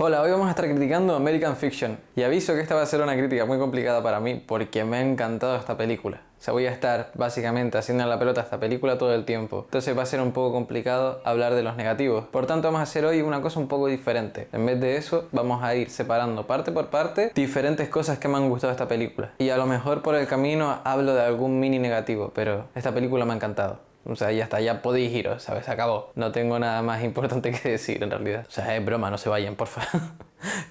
Hola, hoy vamos a estar criticando American Fiction. Y aviso que esta va a ser una crítica muy complicada para mí porque me ha encantado esta película. O sea, voy a estar básicamente haciendo la pelota a esta película todo el tiempo. Entonces va a ser un poco complicado hablar de los negativos. Por tanto, vamos a hacer hoy una cosa un poco diferente. En vez de eso, vamos a ir separando parte por parte diferentes cosas que me han gustado de esta película. Y a lo mejor por el camino hablo de algún mini negativo, pero esta película me ha encantado. O sea, ya está, ya podéis iros, ¿sabes? Acabó. No tengo nada más importante que decir en realidad. O sea, es broma, no se vayan, por favor.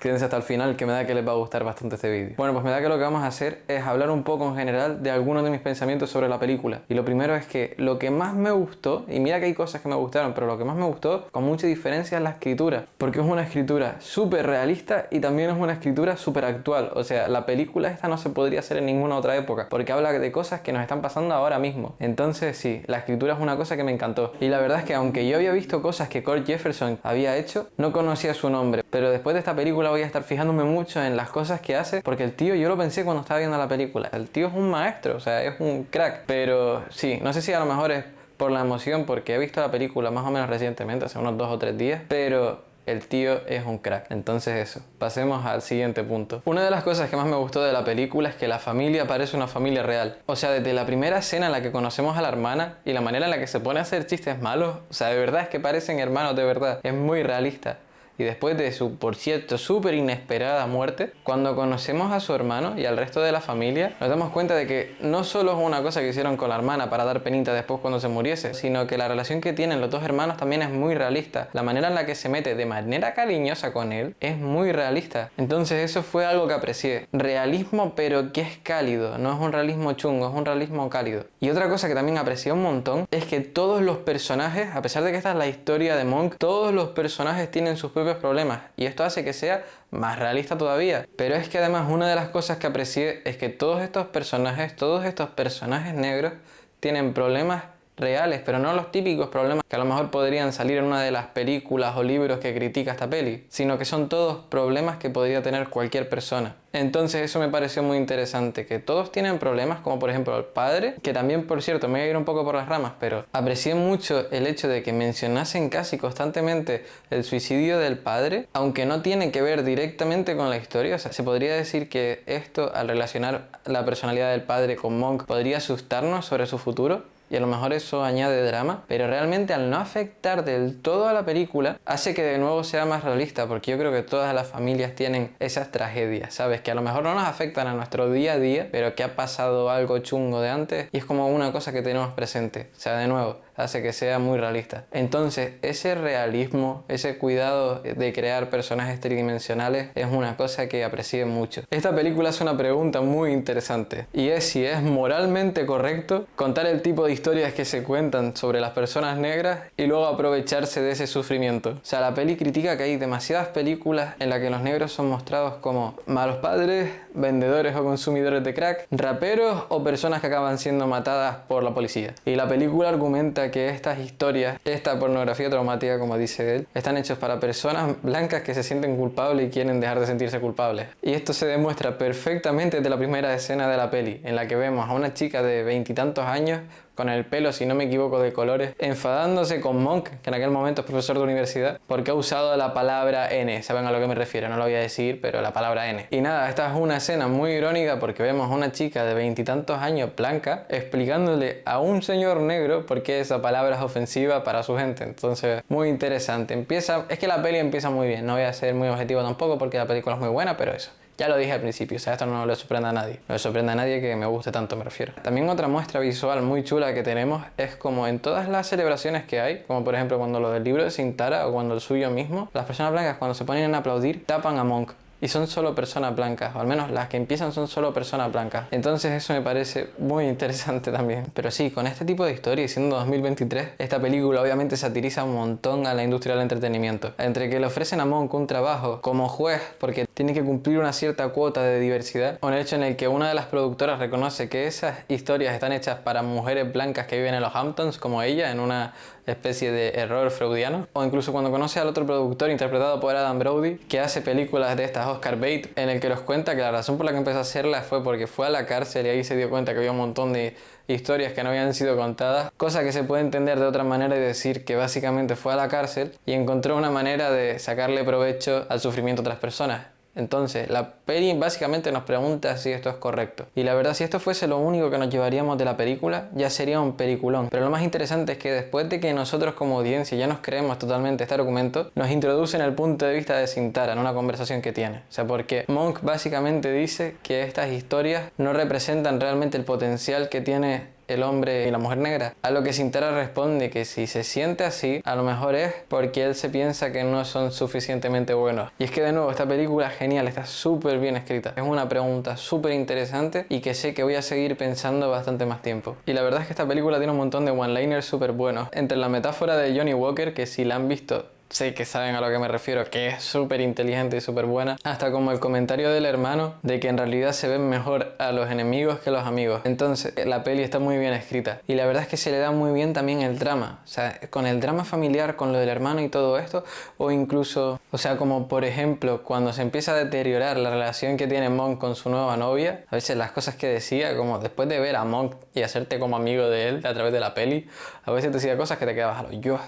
Quédense hasta el final, que me da que les va a gustar bastante este vídeo. Bueno, pues me da que lo que vamos a hacer es hablar un poco en general de algunos de mis pensamientos sobre la película. Y lo primero es que lo que más me gustó, y mira que hay cosas que me gustaron, pero lo que más me gustó, con mucha diferencia, es la escritura. Porque es una escritura súper realista y también es una escritura súper actual. O sea, la película esta no se podría hacer en ninguna otra época, porque habla de cosas que nos están pasando ahora mismo. Entonces sí, la escritura es una cosa que me encantó. Y la verdad es que aunque yo había visto cosas que Kurt Jefferson había hecho, no conocía su nombre. Pero después de esta película voy a estar fijándome mucho en las cosas que hace, porque el tío, yo lo pensé cuando estaba viendo la película, el tío es un maestro, o sea, es un crack. Pero sí, no sé si a lo mejor es por la emoción, porque he visto la película más o menos recientemente, hace unos 2 o 3 días, pero el tío es un crack. Entonces eso, pasemos al siguiente punto. Una de las cosas que más me gustó de la película es que la familia parece una familia real. O sea, desde la primera escena en la que conocemos a la hermana y la manera en la que se pone a hacer chistes malos, o sea, de verdad es que parecen hermanos de verdad. Es muy realista. Y después de su, por cierto, súper inesperada muerte, cuando conocemos a su hermano y al resto de la familia, nos damos cuenta de que no solo es una cosa que hicieron con la hermana para dar penita después cuando se muriese, sino que la relación que tienen los dos hermanos también es muy realista. La manera en la que se mete de manera cariñosa con él es muy realista. Entonces eso fue algo que aprecié. Realismo, pero que es cálido. No es un realismo chungo, es un realismo cálido. Y otra cosa que también aprecié un montón es que todos los personajes, a pesar de que esta es la historia de Monk, todos los personajes tienen sus propios problemas y esto hace que sea más realista todavía. Pero es que además una de las cosas que aprecié es que todos estos personajes negros tienen problemas reales, pero no los típicos problemas que a lo mejor podrían salir en una de las películas o libros que critica esta peli, sino que son todos problemas que podría tener cualquier persona. Entonces eso me pareció muy interesante, que todos tienen problemas, como por ejemplo el padre, que también, por cierto, me voy a ir un poco por las ramas, pero aprecié mucho el hecho de que mencionasen casi constantemente el suicidio del padre, aunque no tiene que ver directamente con la historia. O sea, se podría decir que esto, al relacionar la personalidad del padre con Monk, podría asustarnos sobre su futuro. Y a lo mejor eso añade drama, pero realmente al no afectar del todo a la película, hace que de nuevo sea más realista, porque yo creo que todas las familias tienen esas tragedias, ¿sabes? Que a lo mejor no nos afectan a nuestro día a día, pero que ha pasado algo chungo de antes y es como una cosa que tenemos presente. O sea, de nuevo, hace que sea muy realista. Entonces, ese realismo, ese cuidado de crear personajes tridimensionales es una cosa que aprecié mucho. Esta película hace una pregunta muy interesante y es si es moralmente correcto contar el tipo de historias que se cuentan sobre las personas negras y luego aprovecharse de ese sufrimiento. O sea, la peli critica que hay demasiadas películas en las que los negros son mostrados como malos padres, vendedores o consumidores de crack, raperos o personas que acaban siendo matadas por la policía. Y la película argumenta que estas historias, esta pornografía traumática, como dice él, están hechos para personas blancas que se sienten culpables y quieren dejar de sentirse culpables. Y esto se demuestra perfectamente desde la primera escena de la peli, en la que vemos a una chica de 20 y tantos años con el pelo, si no me equivoco, de colores, enfadándose con Monk, que en aquel momento es profesor de universidad, porque ha usado la palabra N. Saben a lo que me refiero, no lo voy a decir, pero la palabra N. Y nada, esta es una escena muy irónica porque vemos a una chica de 20 y tantos años, blanca, explicándole a un señor negro por qué esa palabra es ofensiva para su gente. Entonces, muy interesante. Es que la peli empieza muy bien, no voy a ser muy objetivo tampoco porque la película es muy buena, pero eso. Ya lo dije al principio, o sea, esto no le sorprende a nadie. No le sorprende a nadie que me guste tanto, me refiero. También otra muestra visual muy chula que tenemos es como en todas las celebraciones que hay, como por ejemplo cuando lo del libro de Sintara o cuando el suyo mismo, las personas blancas cuando se ponen a aplaudir tapan a Monk. Y son solo personas blancas, o al menos las que empiezan son solo personas blancas. Entonces eso me parece muy interesante también. Pero sí, con este tipo de historia y siendo 2023, esta película obviamente satiriza un montón a la industria del entretenimiento. Entre que le ofrecen a Monk un trabajo como juez porque tiene que cumplir una cierta cuota de diversidad, o el hecho en el que una de las productoras reconoce que esas historias están hechas para mujeres blancas que viven en los Hamptons, como ella, en una especie de error freudiano, o incluso cuando conoce al otro productor interpretado por Adam Brody, que hace películas de estas Oscar Bate, en el que los cuenta que la razón por la que empezó a hacerla fue porque fue a la cárcel y ahí se dio cuenta que había un montón de historias que no habían sido contadas, cosa que se puede entender de otra manera y decir que básicamente fue a la cárcel y encontró una manera de sacarle provecho al sufrimiento de otras personas. Entonces, la peli básicamente nos pregunta si esto es correcto. Y la verdad, si esto fuese lo único que nos llevaríamos de la película, ya sería un peliculón. Pero lo más interesante es que después de que nosotros como audiencia ya nos creemos totalmente este argumento, nos introducen el punto de vista de Sintara en una conversación que tiene. O sea, porque Monk básicamente dice que estas historias no representan realmente el potencial que tiene el hombre y la mujer negra. A lo que Sintara responde que si se siente así, a lo mejor es porque él se piensa que no son suficientemente buenos. Y es que de nuevo, esta película es genial, está súper bien escrita. Es una pregunta súper interesante y que sé que voy a seguir pensando bastante más tiempo. Y la verdad es que esta película tiene un montón de one-liners súper buenos. Entre la metáfora de Johnny Walker, que si la han visto sé que saben a lo que me refiero, que es súper inteligente y súper buena, hasta como el comentario del hermano de que en realidad se ven mejor a los enemigos que a los amigos. Entonces la peli está muy bien escrita y la verdad es que se le da muy bien también el drama, o sea, con el drama familiar, con lo del hermano y todo esto, o incluso, o sea, como por ejemplo cuando se empieza a deteriorar la relación que tiene Monk con su nueva novia, a veces las cosas que decía, como después de ver a Monk y hacerte como amigo de él a través de la peli, a veces decía cosas que te quedabas a lo yo.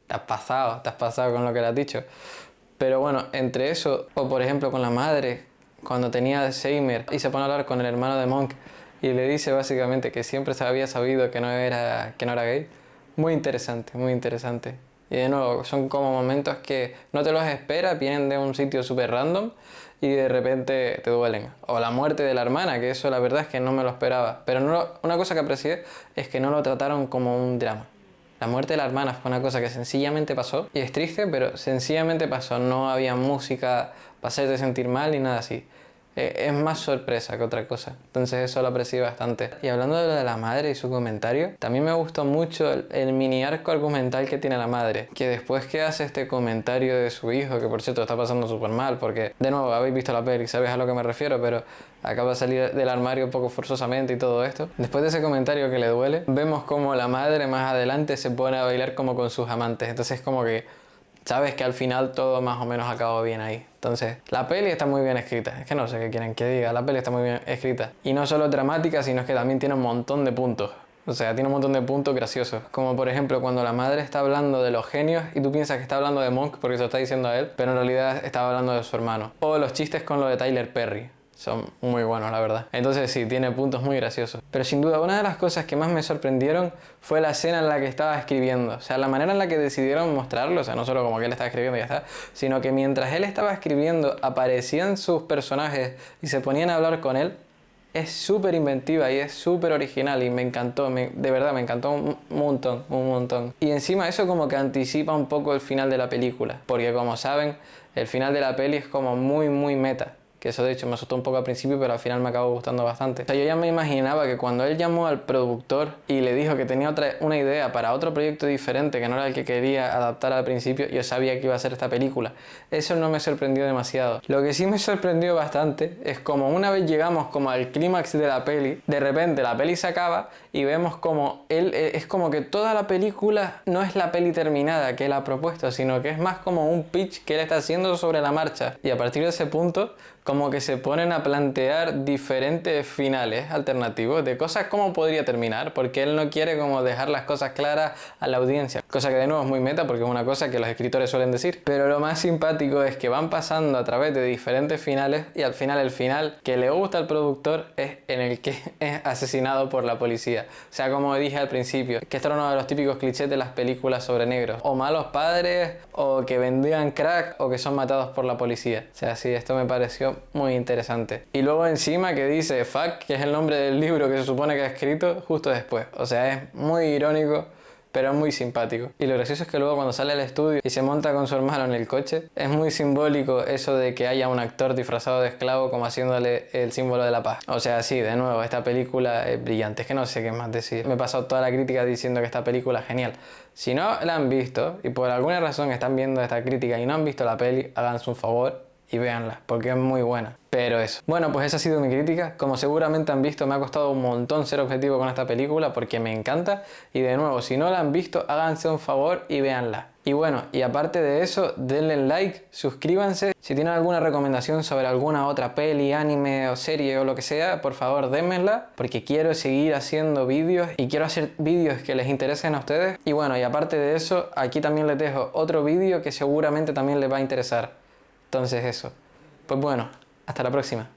Te has pasado con lo que le has dicho. Pero bueno, entre eso, o por ejemplo con la madre, cuando tenía Alzheimer y se pone a hablar con el hermano de Monk y le dice básicamente que siempre se había sabido que no era gay. Muy interesante, muy interesante. Y de nuevo, son como momentos que no te los esperas, vienen de un sitio súper random y de repente te duelen. O la muerte de la hermana, que eso la verdad es que no me lo esperaba. Pero una cosa que aprecié es que no lo trataron como un drama. La muerte de la hermana fue una cosa que sencillamente pasó y es triste, pero sencillamente pasó. No había música para hacerte sentir mal ni nada así. Es más sorpresa que otra cosa. Entonces eso lo aprecié bastante. Y hablando de lo de la madre y su comentario, también me gustó mucho el mini arco argumental que tiene la madre. Que después que hace este comentario de su hijo, que por cierto está pasando súper mal, porque de nuevo habéis visto la peli, sabéis a lo que me refiero, pero acaba de salir del armario un poco forzosamente y todo esto. Después de ese comentario que le duele, vemos como la madre más adelante se pone a bailar como con sus amantes. Entonces como que sabes que al final todo más o menos acabó bien ahí. Entonces, la peli está muy bien escrita. Es que no sé qué quieren que diga. La peli está muy bien escrita. Y no solo dramática, sino que también tiene un montón de puntos. O sea, tiene un montón de puntos graciosos. Como por ejemplo, cuando la madre está hablando de los genios y tú piensas que está hablando de Monk porque se lo está diciendo a él, pero en realidad estaba hablando de su hermano. O los chistes con lo de Tyler Perry. Son muy buenos, la verdad. Entonces sí, tiene puntos muy graciosos. Pero sin duda, una de las cosas que más me sorprendieron fue la escena en la que estaba escribiendo. O sea, la manera en la que decidieron mostrarlo. O sea, no solo como que él estaba escribiendo y ya está, sino que mientras él estaba escribiendo aparecían sus personajes y se ponían a hablar con él. Es súper inventiva y es súper original y me encantó, de verdad me encantó un montón. Y encima eso como que anticipa un poco el final de la película. Porque como saben, el final de la peli es como muy meta. Que eso de hecho me asustó un poco al principio, pero al final me acabó gustando bastante. O sea, yo ya me imaginaba que cuando él llamó al productor y le dijo que tenía una idea para otro proyecto diferente, que no era el que quería adaptar al principio, yo sabía que iba a ser esta película. Eso no me sorprendió demasiado. Lo que sí me sorprendió bastante es como una vez llegamos como al clímax de la peli, de repente la peli se acaba y vemos como él, es como que toda la película no es la peli terminada que él ha propuesto, sino que es más como un pitch que él está haciendo sobre la marcha. Y a partir de ese punto como que se ponen a plantear diferentes finales alternativos de cosas como podría terminar, porque él no quiere como dejar las cosas claras a la audiencia, cosa que de nuevo es muy meta porque es una cosa que los escritores suelen decir, pero lo más simpático es que van pasando a través de diferentes finales y al final el final que le gusta al productor es en el que es asesinado por la policía. O sea, como dije al principio, que esto era uno de los típicos clichés de las películas sobre negros, o malos padres, o que vendían crack, o que son matados por la policía. O sea, sí, esto me pareció muy interesante. Y luego encima que dice fuck, que es el nombre del libro que se supone que ha escrito justo después. O sea, es muy irónico, pero muy simpático. Y lo gracioso es que luego cuando sale al estudio y se monta con su hermano en el coche, es muy simbólico eso de que haya un actor disfrazado de esclavo como haciéndole el símbolo de la paz. O sea, sí, de nuevo, esta película es brillante. Es que no sé qué más decir. Me he pasado toda la crítica diciendo que esta película es genial. Si no la han visto y por alguna razón están viendo esta crítica y no han visto la peli, háganse un favor y véanla, porque es muy buena. Pero eso. Bueno, pues esa ha sido mi crítica. Como seguramente han visto, me ha costado un montón ser objetivo con esta película porque me encanta. Y de nuevo, si no la han visto, háganse un favor y véanla. Y bueno, y aparte de eso, denle like, suscríbanse. Si tienen alguna recomendación sobre alguna otra peli, anime o serie o lo que sea, por favor démenla, porque quiero seguir haciendo vídeos y quiero hacer vídeos que les interesen a ustedes. Y bueno, y aparte de eso, aquí también les dejo otro vídeo que seguramente también les va a interesar. Entonces eso. Pues bueno, hasta la próxima.